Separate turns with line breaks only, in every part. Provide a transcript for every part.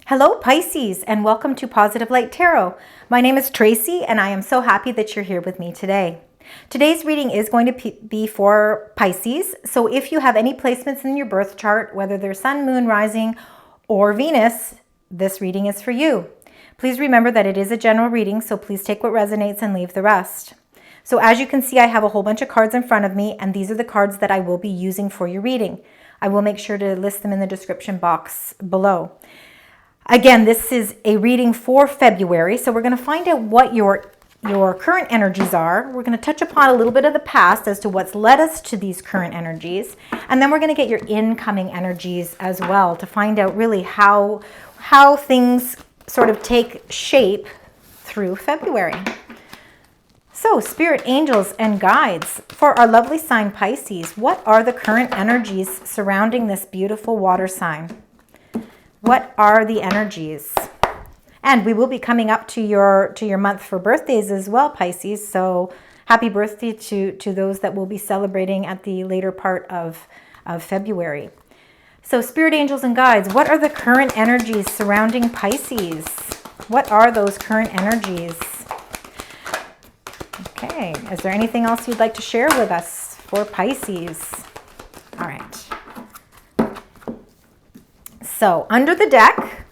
Hello Pisces, and welcome to Positive Light Tarot. My name is Tracy and I am so happy that you're here with me today. Today's reading is going to be for Pisces, so if you have any placements in your birth chart, whether they're Sun, Moon, Rising, or Venus, this reading is for you. Please remember that it is a general reading, so please take what resonates and leave the rest. So as you can see, I have a whole bunch of cards in front of me, and these are the cards that I will be using for your reading. I will make sure to list them in the description box below. Again, this is a reading for February, so we're going to find out what your current energies are. We're going to touch upon a little bit of the past as to what's led us to these current energies, and then we're going to get your incoming energies as well to find out really how things sort of take shape through February. So, spirit, angels, and guides for our lovely sign Pisces, what are the current energies surrounding this beautiful water sign? What are the energies? And we will be coming up to your month for birthdays as well, Pisces. So happy birthday to those that will be celebrating at the later part of February. So spirit, angels, and guides, what are the current energies surrounding Pisces? What are those current energies? Okay, is there anything else you'd like to share with us for Pisces? All right. So under the deck,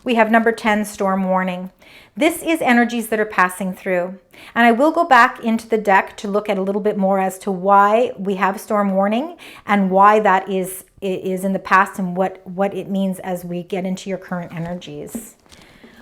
we have number 10, storm warning. This is energies that are passing through. And I will go back into the deck to look at a little bit more as to why we have storm warning and why that is in the past and what it means as we get into your current energies.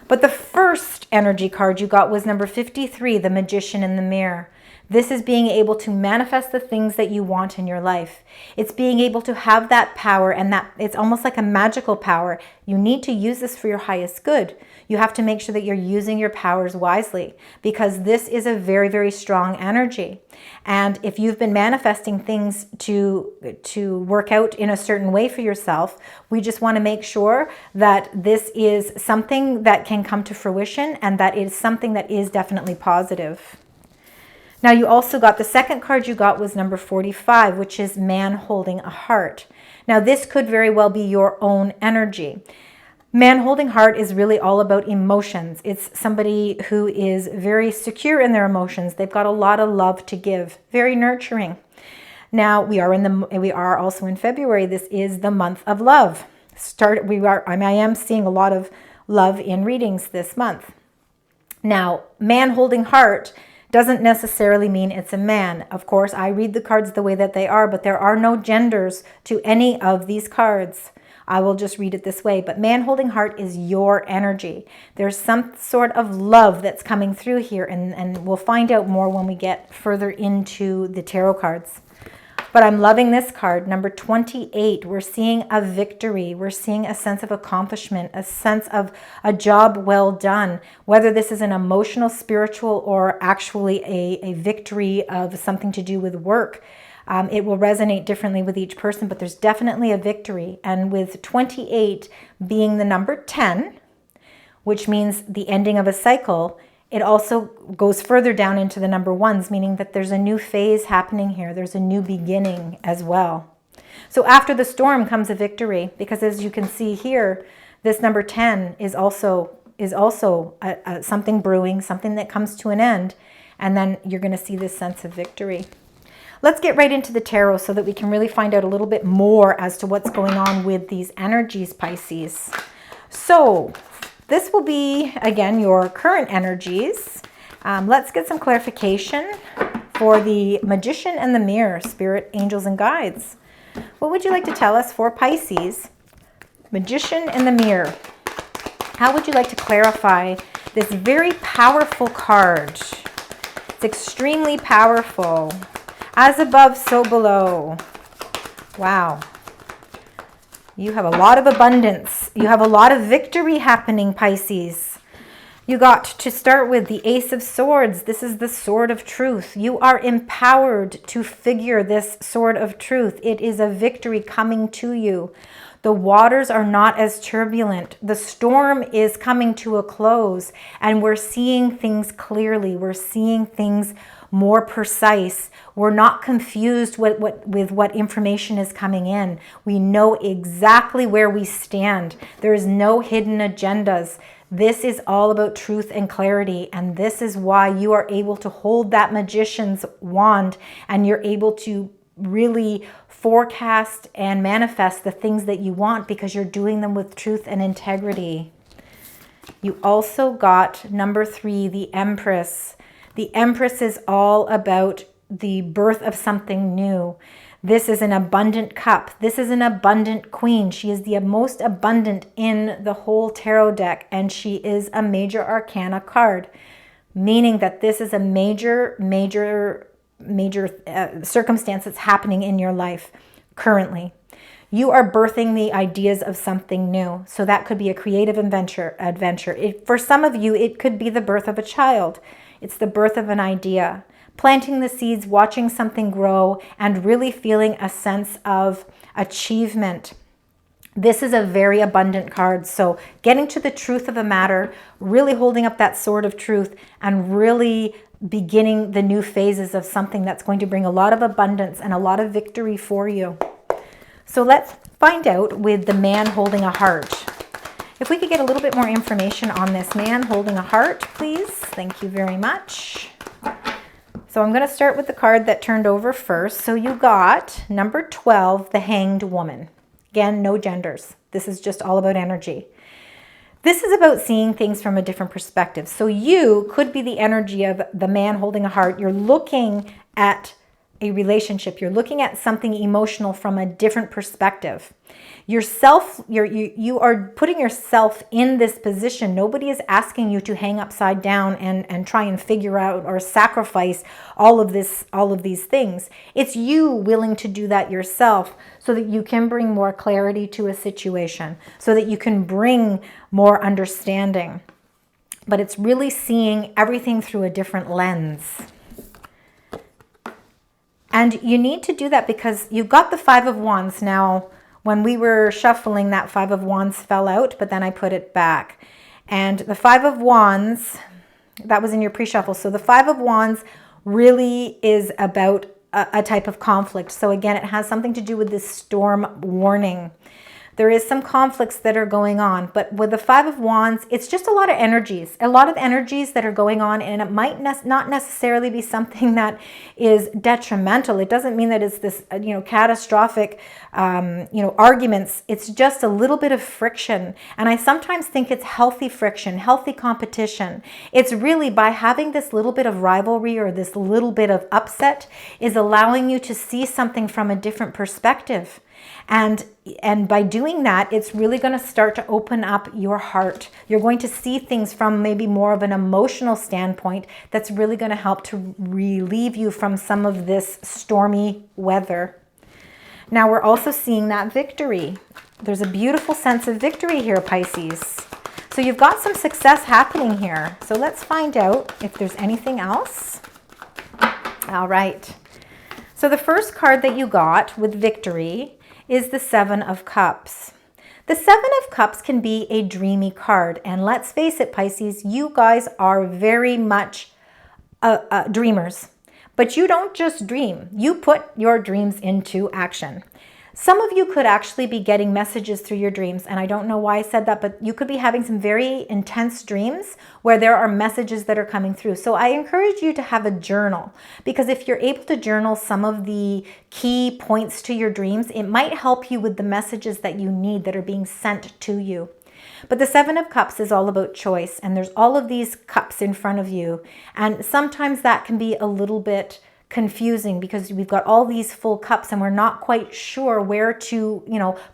But the first energy card you got was number 53, the Magician in the Mirror. This is being able to manifest the things that you want in your life. It's being able to have that power, and that it's almost like a magical power. You need to use this for your highest good. You have to make sure that you're using your powers wisely, because this is a very, very strong energy. And if you've been manifesting things to work out in a certain way for yourself, we just want to make sure that this is something that can come to fruition and that it is something that is definitely positive. Now you also got, the second card you got was number 45, which is Man Holding a Heart. Now this could very well be your own energy. Man holding heart is really all about emotions. It's somebody who is very secure in their emotions. They've got a lot of love to give, very nurturing. Now we are also in February. This is the month of love. I am seeing a lot of love in readings this month. Now, man holding heart doesn't necessarily mean it's a man. Of course, I read the cards the way that they are, but there are no genders to any of these cards. I will just read it this way. But man holding heart is your energy. There's some sort of love that's coming through here, and we'll find out more when we get further into the tarot cards. But I'm loving this card, number 28. We're seeing a victory. We're seeing a sense of accomplishment, a sense of a job well done. Whether this is an emotional, spiritual, or actually a victory of something to do with work, it will resonate differently with each person, but there's definitely a victory. And with 28 being the number 10, which means the ending of a cycle, it also goes further down into the number ones, meaning that there's a new phase happening here. There's a new beginning as well. So after the storm comes a victory, because as you can see here, this number 10 is also something brewing, something that comes to an end, and then you're going to see this sense of victory. Let's get right into the tarot so that we can really find out a little bit more as to what's going on with these energies, Pisces. So this will be, again, your current energies. Let's get some clarification for the Magician and the Mirror, spirit, angels, and guides. What would you like to tell us for Pisces? Magician and the Mirror. How would you like to clarify this very powerful card? It's extremely powerful. As above, so below. Wow. You have a lot of abundance. You have a lot of victory happening, Pisces. You got to start with the Ace of Swords. This is the sword of truth. You are empowered to figure this sword of truth. It is a victory coming to you. The waters are not as turbulent. The storm is coming to a close, and we're seeing things clearly. We're seeing things more precise. We're not confused with what information is coming in. We know exactly where we stand. There is no hidden agendas. This is all about truth and clarity, and this is why you are able to hold that magician's wand, and you're able to really forecast and manifest the things that you want, because you're doing them with truth and integrity. You also got number 3, the Empress. The Empress is all about the birth of something new. This is an abundant cup. This is an abundant queen. She is the most abundant in the whole tarot deck, and she is a major arcana card, meaning that this is a major circumstance that's happening in your life currently. You are birthing the ideas of something new. So that could be a creative adventure. For some of you, it could be the birth of a child. It's the birth of an idea. Planting the seeds, watching something grow, and really feeling a sense of achievement. This is a very abundant card. So getting to the truth of the matter, really holding up that sword of truth, and really beginning the new phases of something that's going to bring a lot of abundance and a lot of victory for you. So let's find out with the man holding a heart. If we could get a little bit more information on this man holding a heart, please. Thank you very much. So I'm going to start with the card that turned over first. So you got number 12, the Hanged Woman. Again, no genders. This is just all about energy. This is about seeing things from a different perspective. So you could be the energy of the man holding a heart. You're looking at a relationship. You're looking at something emotional from a different perspective. You are putting yourself in this position. Nobody is asking you to hang upside down and try and figure out or sacrifice all of these things. It's you willing to do that yourself so that you can bring more clarity to a situation, so that you can bring more understanding. But it's really seeing everything through a different lens. And you need to do that because you've got the 5 of Wands. Now, when we were shuffling, that 5 of Wands fell out, but then I put it back. And the 5 of Wands, that was in your pre-shuffle. So the 5 of Wands really is about a type of conflict. So again, it has something to do with this storm warning. There is some conflicts that are going on, but with the 5 of Wands, it's just a lot of energies that are going on, and it might not necessarily be something that is detrimental. It doesn't mean that it's this, catastrophic, arguments. It's just a little bit of friction, and I sometimes think it's healthy friction, healthy competition. It's really by having this little bit of rivalry or this little bit of upset is allowing you to see something from a different perspective. And by doing that, it's really going to start to open up your heart. You're going to see things from maybe more of an emotional standpoint that's really going to help to relieve you from some of this stormy weather. Now we're also seeing that victory. There's a beautiful sense of victory here, Pisces. So you've got some success happening here. So let's find out if there's anything else. All right. So the first card that you got with victory is the 7 of Cups. The 7 of Cups can be a dreamy card. And let's face it, Pisces, you guys are very much dreamers. But you don't just dream. You put your dreams into action. Some of you could actually be getting messages through your dreams, and I don't know why I said that, but you could be having some very intense dreams where there are messages that are coming through. So I encourage you to have a journal, because if you're able to journal some of the key points to your dreams, it might help you with the messages that you need that are being sent to you. But the 7 of Cups is all about choice, and there's all of these cups in front of you, and sometimes that can be a little bit confusing because we've got all these full cups and we're not quite sure where to,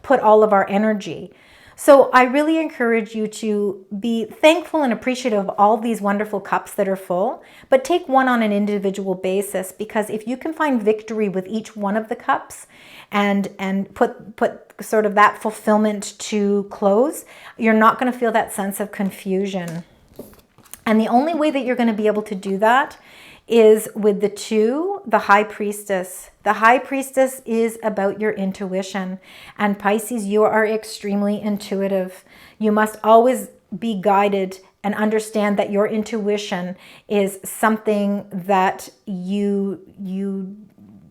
put all of our energy. So I really encourage you to be thankful and appreciative of all these wonderful cups that are full, but take one on an individual basis, because if you can find victory with each one of the cups and put sort of that fulfillment to close, you're not going to feel that sense of confusion. And the only way that you're going to be able to do that is with the 2, the High Priestess. The High Priestess is about your intuition. And Pisces, you are extremely intuitive. You must always be guided and understand that your intuition is something that you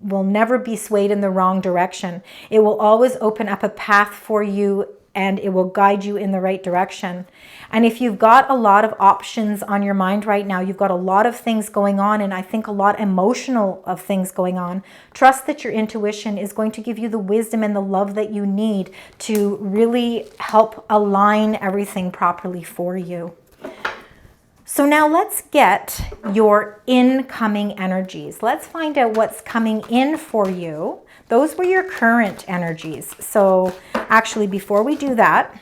will never be swayed in the wrong direction. It will always open up a path for you, and it will guide you in the right direction. And if you've got a lot of options on your mind right now, you've got a lot of things going on, and I think a lot emotional of things going on, trust that your intuition is going to give you the wisdom and the love that you need to really help align everything properly for you. So now let's get your incoming energies. Let's find out what's coming in for you. Those were your current energies. So actually, before we do that,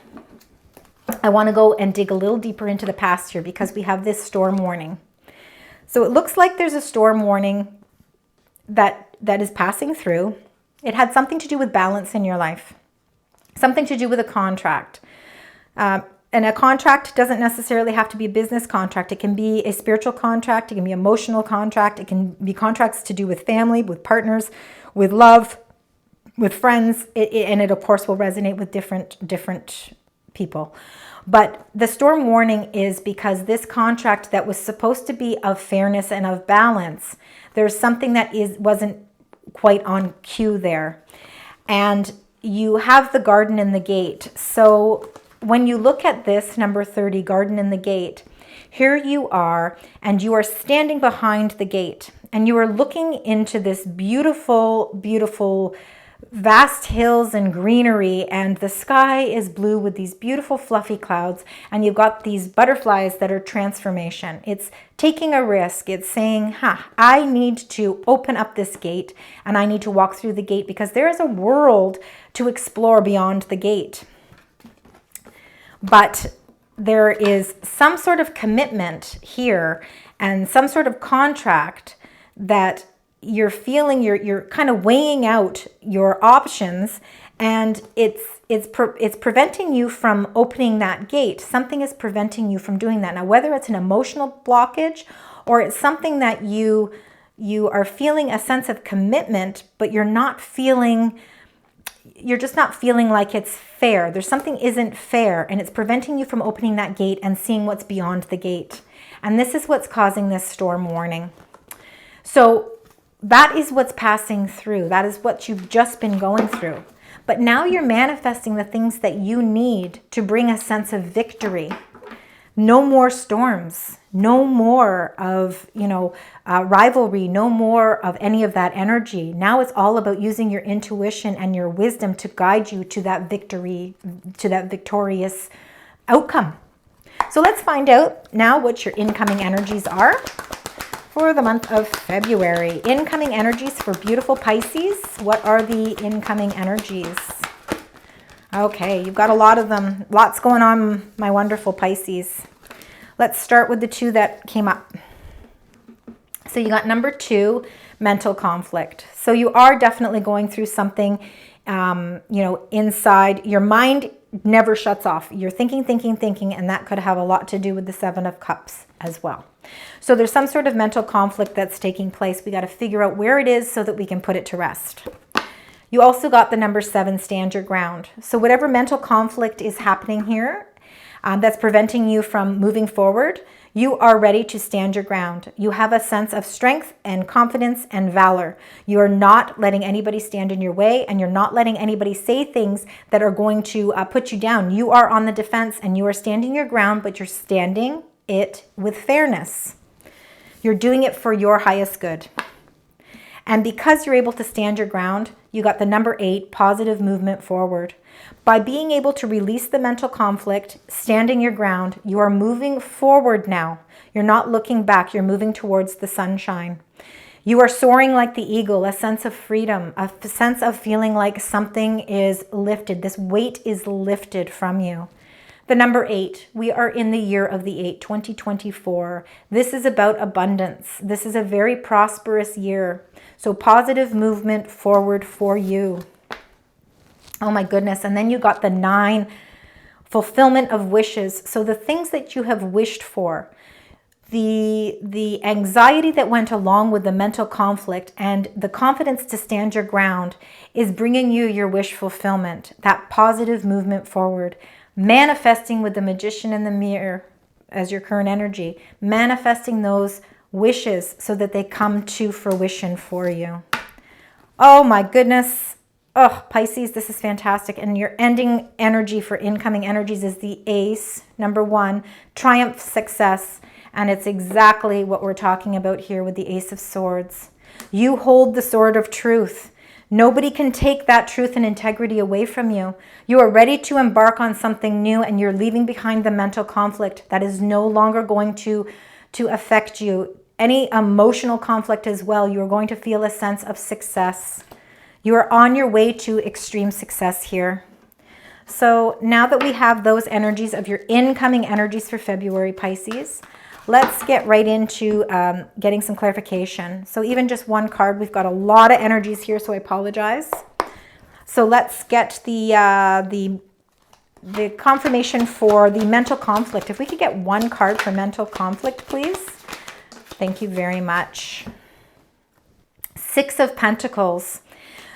I want to go and dig a little deeper into the past here, because we have this storm warning. So it looks like there's a storm warning that is passing through. It had something to do with balance in your life, something to do with a contract. And a contract doesn't necessarily have to be a business contract. It can be a spiritual contract. It can be an emotional contract. It can be contracts to do with family, with partners, with love, with friends. And it, of course, will resonate with different people. But the storm warning is because this contract that was supposed to be of fairness and of balance, there's something that wasn't quite on cue there. And you have the garden in the gate. So when you look at this number 30, garden in the gate, here you are, and you are standing behind the gate, and you are looking into this beautiful, beautiful, vast hills and greenery, and the sky is blue with these beautiful fluffy clouds, and you've got these butterflies that are transformation. It's taking a risk. It's saying, I need to open up this gate, and I need to walk through the gate, because there is a world to explore beyond the gate. But there is some sort of commitment here and some sort of contract that you're feeling. You're kind of weighing out your options, and it's preventing you from opening that gate. Something is preventing you from doing that. Now, whether it's an emotional blockage or it's something that you are feeling a sense of commitment, but you're just not feeling like it's fair. There's something isn't fair, and it's preventing you from opening that gate and seeing what's beyond the gate. And this is what's causing this storm warning. So that is what's passing through. That is what you've just been going through. But now you're manifesting the things that you need to bring a sense of victory. No more storms, no more of, rivalry, no more of any of that energy. Now it's all about using your intuition and your wisdom to guide you to that victory, to that victorious outcome. So let's find out now what your incoming energies are for the month of February. Incoming energies for beautiful Pisces. What are the incoming energies? Okay, you've got a lot of them. Lots going on, my wonderful Pisces. Let's start with the 2 that came up. So you got number 2, mental conflict. So you are definitely going through something, inside. Your mind never shuts off. You're thinking, and that could have a lot to do with the 7 of Cups as well. So there's some sort of mental conflict that's taking place. We got to figure out where it is so that we can put it to rest. You also got the number 7, stand your ground. So whatever mental conflict is happening here that's preventing you from moving forward, you are ready to stand your ground. You have a sense of strength and confidence and valor. You are not letting anybody stand in your way, and you're not letting anybody say things that are going to put you down. You are on the defense, and you are standing your ground, but you're standing it with fairness. You're doing it for your highest good. And because you're able to stand your ground, you got the number 8, positive movement forward. By being able to release the mental conflict, standing your ground, you are moving forward now. You're not looking back. You're moving towards the sunshine. You are soaring like the eagle, a sense of freedom, a sense of feeling like something is lifted. This weight is lifted from you. The number 8, we are in the year of the 8, 2024. This is about abundance. This is a very prosperous year. So positive movement forward for you. Oh my goodness. And then you got the 9, fulfillment of wishes. So the things that you have wished for, the anxiety that went along with the mental conflict and the confidence to stand your ground is bringing you your wish fulfillment, that positive movement forward, manifesting with the Magician in the mirror as your current energy, manifesting those wishes so that they come to fruition for you. Oh my goodness. Oh, Pisces, this is fantastic. And your ending energy for incoming energies is the Ace, number 1, triumph, success. And it's exactly what we're talking about here with the Ace of Swords. You hold the sword of truth. Nobody can take that truth and integrity away from you. You are ready to embark on something new, and you're leaving behind the mental conflict that is no longer going to affect you. Any emotional conflict as well, you are going to feel a sense of success. You are on your way to extreme success here. So now that we have those energies of your incoming energies for February, Pisces, let's get right into getting some clarification. So even just one card, we've got a lot of energies here, so I apologize. So let's get the confirmation for the mental conflict. If we could get one card for mental conflict, please. Thank you very much. 6 of Pentacles.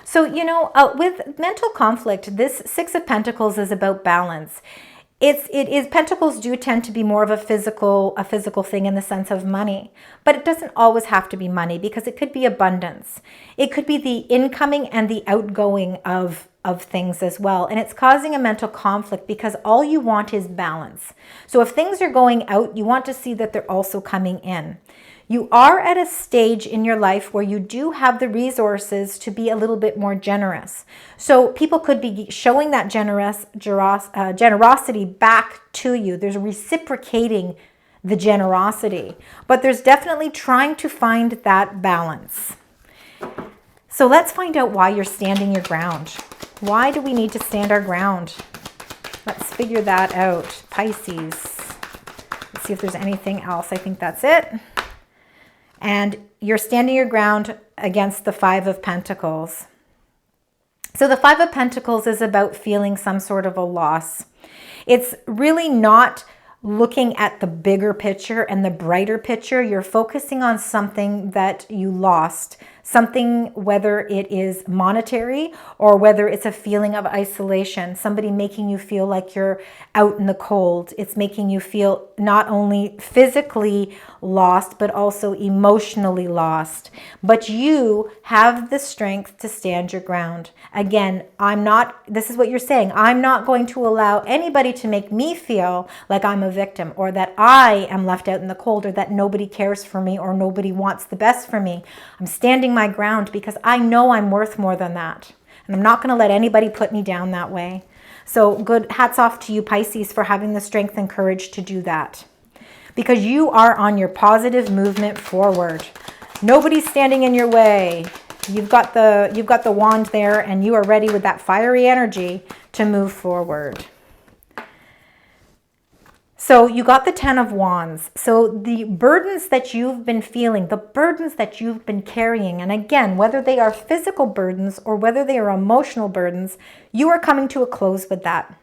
So, you know, with mental conflict, this 6 of Pentacles is about balance. It is Pentacles do tend to be more of a physical thing in the sense of money, but it doesn't always have to be money, because it could be abundance. It could be the incoming and the outgoing of things as well. And it's causing a mental conflict because all you want is balance. So if things are going out, you want to see that they're also coming in. You are at a stage in your life where you do have the resources to be a little bit more generous. So people could be showing that generosity back to you. There's reciprocating the generosity, but there's definitely trying to find that balance. So let's find out why you're standing your ground. Why do we need to stand our ground? Let's figure that out. Pisces. Let's see if there's anything else. I think that's it. And you're standing your ground against the 5 of Pentacles. So the 5 of Pentacles is about feeling some sort of a loss. It's really not looking at the bigger picture and the brighter picture. You're focusing on something that you lost. Something, whether it is monetary or whether it's a feeling of isolation, somebody making you feel like you're out in the cold. It's making you feel not only physically lost, but also emotionally lost. But you have the strength to stand your ground. Again, this is what you're saying, I'm not going to allow anybody to make me feel like I'm a victim, or that I am left out in the cold, or that nobody cares for me, or nobody wants the best for me. I'm standing my ground because I know I'm worth more than that. And I'm not going to let anybody put me down that way. So good, hats off to you, Pisces, for having the strength and courage to do that. Because you are on your positive movement forward. Nobody's standing in your way. You've got the wand there, and you are ready with that fiery energy to move forward. So you got the 10 of Wands. So the burdens that you've been feeling, the burdens that you've been carrying, and again, whether they are physical burdens or whether they are emotional burdens, you are coming to a close with that.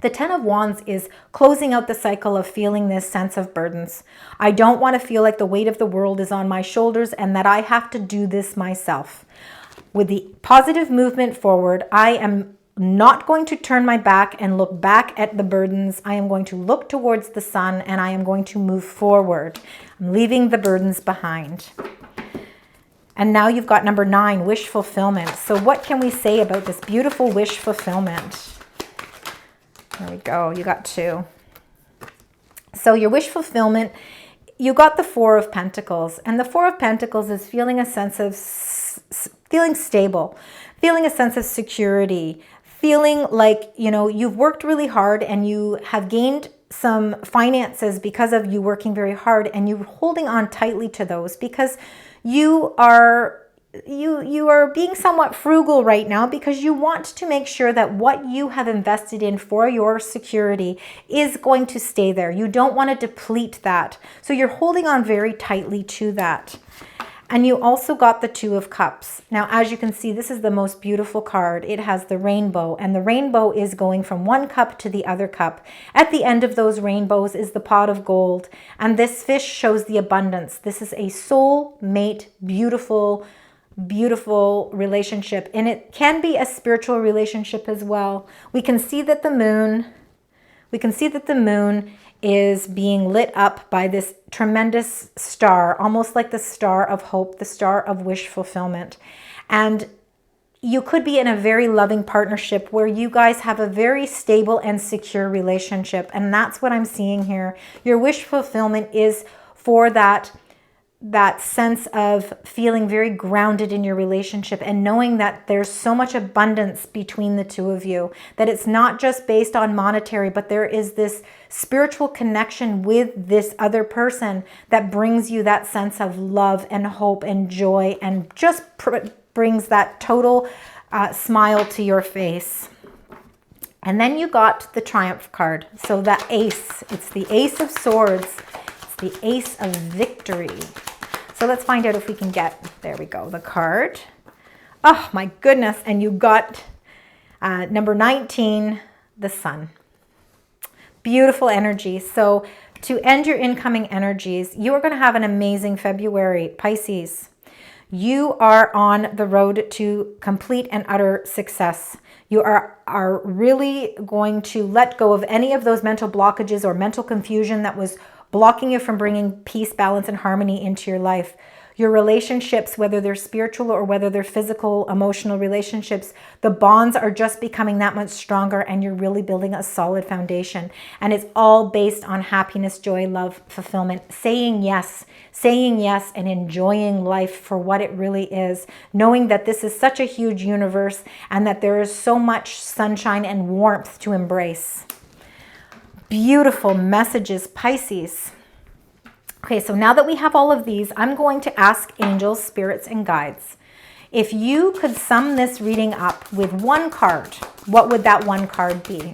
The 10 of Wands is closing out the cycle of feeling this sense of burdens. I don't want to feel like the weight of the world is on my shoulders and that I have to do this myself. With the positive movement forward, I am not going to turn my back and look back at the burdens. I am going to look towards the sun, and I am going to move forward. I'm leaving the burdens behind. And now you've got number 9, wish fulfillment. So what can we say about this beautiful wish fulfillment? There we go. You got 2. So your wish fulfillment, you got the 4 of Pentacles. And the 4 of Pentacles is feeling a sense of feeling stable, feeling a sense of security, feeling like, you know, you've worked really hard and you have gained some finances because of you working very hard, and you're holding on tightly to those because you are being somewhat frugal right now, because you want to make sure that what you have invested in for your security is going to stay there. You don't want to deplete that. So you're holding on very tightly to that. And you also got the Two of Cups. Now, as you can see, this is the most beautiful card. It has the rainbow, and the rainbow is going from one cup to the other cup. At the end of those rainbows is the pot of gold, and this fish shows the abundance. This is a soul mate, beautiful, beautiful relationship, and it can be a spiritual relationship as well. We can see that the moon is being lit up by this tremendous star, almost like the star of hope, the star of wish fulfillment. And you could be in a very loving partnership where you guys have a very stable and secure relationship. And that's what I'm seeing here. Your wish fulfillment is for that sense of feeling very grounded in your relationship and knowing that there's so much abundance between the two of you, that it's not just based on monetary, but there is this spiritual connection with this other person that brings you that sense of love and hope and joy and just brings that total smile to your face. And then you got the Triumph card. So the Ace, it's the Ace of Swords. It's the Ace of Victory. So let's find out if we can get, there we go, the card. Oh my goodness, and you got number 19, the Sun. Beautiful energy. So to end your incoming energies, you are going to have an amazing February, Pisces. You are on the road to complete and utter success. You are really going to let go of any of those mental blockages or mental confusion that was blocking you from bringing peace, balance, and harmony into your life. Your relationships, whether they're spiritual or whether they're physical, emotional relationships, the bonds are just becoming that much stronger and you're really building a solid foundation. And it's all based on happiness, joy, love, fulfillment, saying yes and enjoying life for what it really is, knowing that this is such a huge universe and that there is so much sunshine and warmth to embrace. Beautiful messages, Pisces. Okay, so now that we have all of these, I'm going to ask angels, spirits, and guides. If you could sum this reading up with one card, what would that one card be?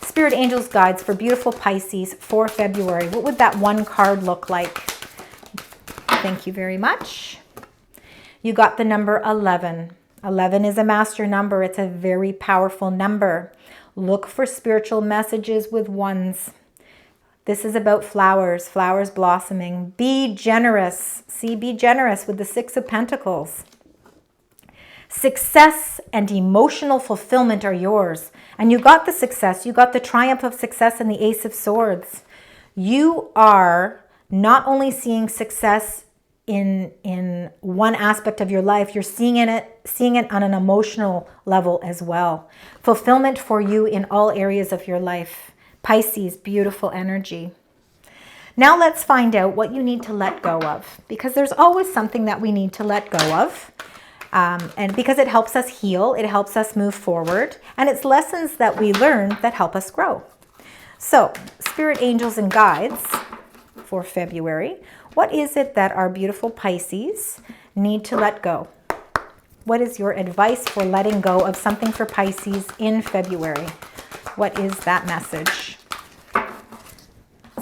Spirit, angels, guides for beautiful Pisces for February. What would that one card look like? Thank you very much. You got the number 11. 11 is a master number. It's a very powerful number. Look for spiritual messages with ones. This is about flowers, flowers blossoming. Be generous. See, be generous with the Six of Pentacles. Success and emotional fulfillment are yours. And you got the success. You got the triumph of success and the Ace of Swords. You are not only seeing success in one aspect of your life, you're seeing it on an emotional level as well. Fulfillment for you in all areas of your life. Pisces, beautiful energy. Now let's find out what you need to let go of, because there's always something that we need to let go of. And because it helps us heal, it helps us move forward, and it's lessons that we learn that help us grow. So, spirit, angels, and guides for February. What is it that our beautiful Pisces need to let go? What is your advice for letting go of something for Pisces in February? What is that message?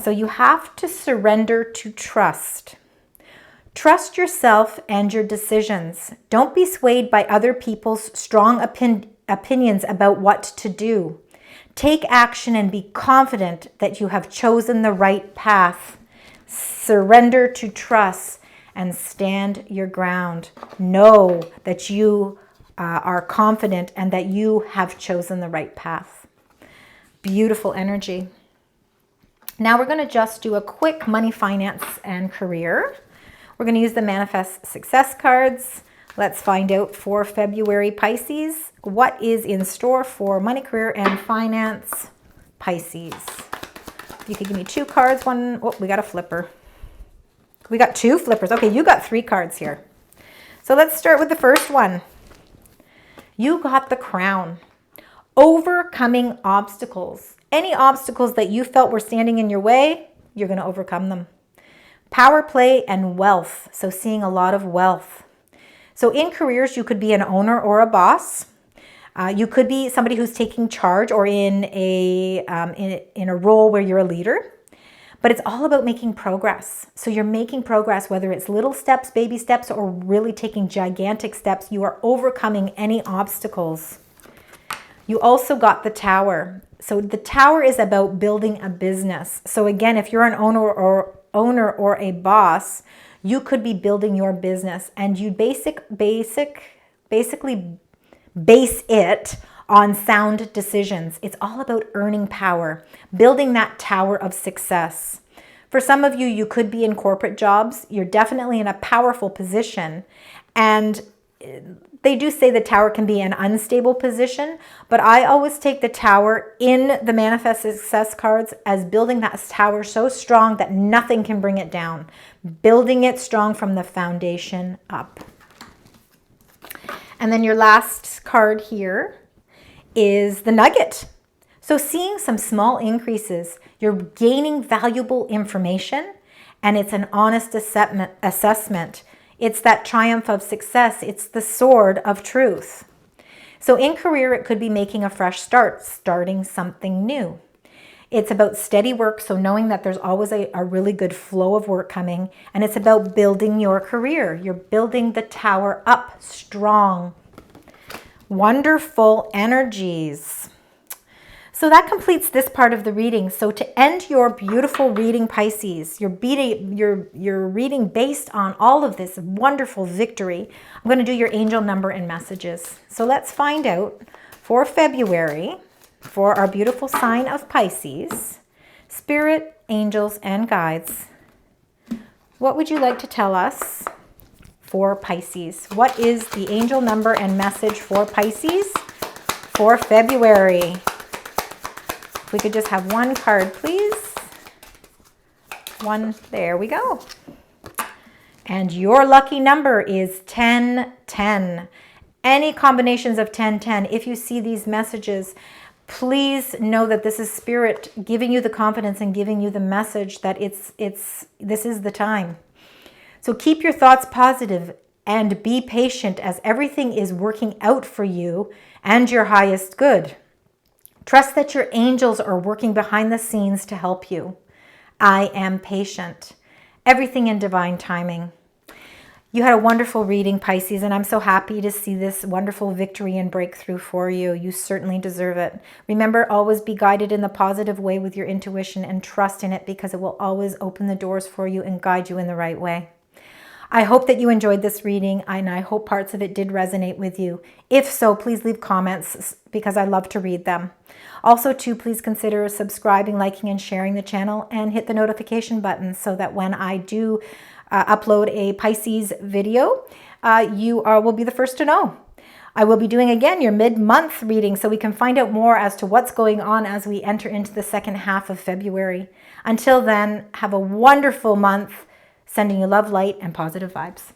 So you have to surrender to trust. Trust yourself and your decisions. Don't be swayed by other people's strong opinions about what to do. Take action and be confident that you have chosen the right path. Surrender to trust and stand your ground. Know that you are confident and that you have chosen the right path. Beautiful energy. Now we're going to just do a quick money, finance, and career. We're going to use the Manifest Success cards. Let's find out for February, Pisces, what is in store for money, career, and finance, Pisces. You could give me two cards. One, oh, we got a flipper. We got two flippers. Okay, you got three cards here. So let's start with the first one. You got the Crown. Overcoming obstacles. Any obstacles that you felt were standing in your way, you're going to overcome them. Power play and wealth. So seeing a lot of wealth. So in careers, you could be an owner or a boss. You could be somebody who's taking charge or in a role where you're a leader. But it's all about making progress. So you're making progress, whether it's little steps, baby steps, or really taking gigantic steps. You are overcoming any obstacles. You also got the Tower. So the Tower is about building a business. So again, if you're an owner or a boss, you could be building your business, and you basically base it on sound decisions. It's all about earning power, building that tower of success. For some of you, you could be in corporate jobs. You're definitely in a powerful position, and they do say the Tower can be an unstable position, but I always take the Tower in the Manifest Success cards as building that tower so strong that nothing can bring it down. Building it strong from the foundation up. And then your last card here is the Nugget. So seeing some small increases, you're gaining valuable information, and it's an honest assessment. It's that triumph of success. It's the sword of truth. So in career, it could be making a fresh start, starting something new. It's about steady work, so knowing that there's always a really good flow of work coming. And it's about building your career. You're building the tower up strong. Wonderful energies. So that completes this part of the reading. So to end your beautiful reading, Pisces, you're reading based on all of this wonderful victory. I'm going to do your angel number and messages. So let's find out for February, for our beautiful sign of Pisces, Spirit, angels, and guides. What would you like to tell us for Pisces? What is the angel number and message for Pisces for February? If we could just have one card, please. One, there we go. And your lucky number is 1010. Any combinations of 1010, if you see these messages, please know that this is Spirit giving you the confidence and giving you the message that this is the time. So keep your thoughts positive and be patient as everything is working out for you and your highest good. Trust that your angels are working behind the scenes to help you. I am patient. Everything in divine timing. You had a wonderful reading, Pisces, and I'm so happy to see this wonderful victory and breakthrough for you. You certainly deserve it. Remember, always be guided in the positive way with your intuition and trust in it, because it will always open the doors for you and guide you in the right way. I hope that you enjoyed this reading, and I hope parts of it did resonate with you. If so, please leave comments, because I love to read them. Also, too, please consider subscribing, liking, and sharing the channel, and hit the notification button so that when I do upload a Pisces video, you will be the first to know. I will be doing, again, your mid-month reading so we can find out more as to what's going on as we enter into the second half of February. Until then, have a wonderful month. Sending you love, light, and positive vibes.